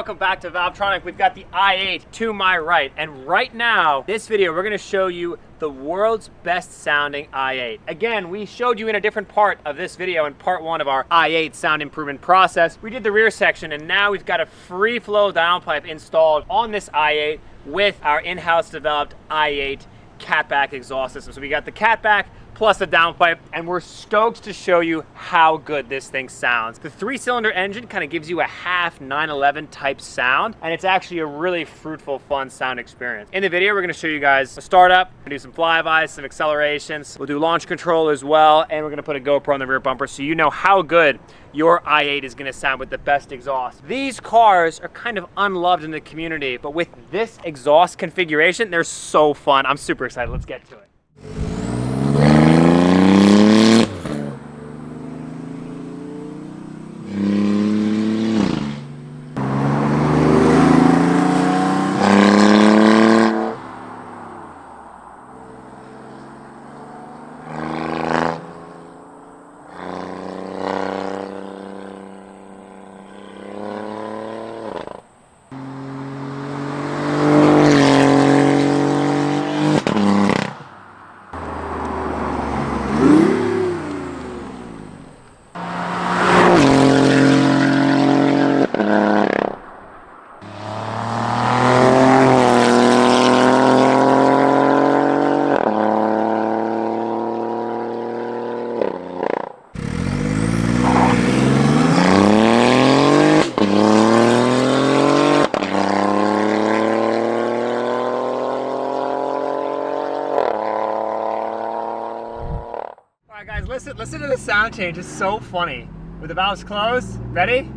welcome back to Valvetronic. We've got the i8 to my right, and right now, this video, we're gonna show you the world's best sounding i8. Again, we showed you in a different part of this video, in part one of our i8 sound improvement process. We did the rear section, and now we've got a free flow downpipe installed on this i8 with our in-house developed i8 Catback exhaust system. So we got the Catback plus the downpipe, and we're stoked to show you how good this thing sounds. The 3-cylinder engine kind of gives you a half 911 type sound, and it's actually a really fruitful, fun sound experience. In the video, we're gonna show you guys a startup, do some flybys, some accelerations. We'll do launch control as well, and we're gonna put a GoPro on the rear bumper so you know how good your i8 is gonna sound with the best exhaust. These cars are kind of unloved in the community, but with this exhaust configuration, they're so fun. I'm super excited. Let's get to it. Guys, listen to the sound change. It's so funny. With the valves closed, ready?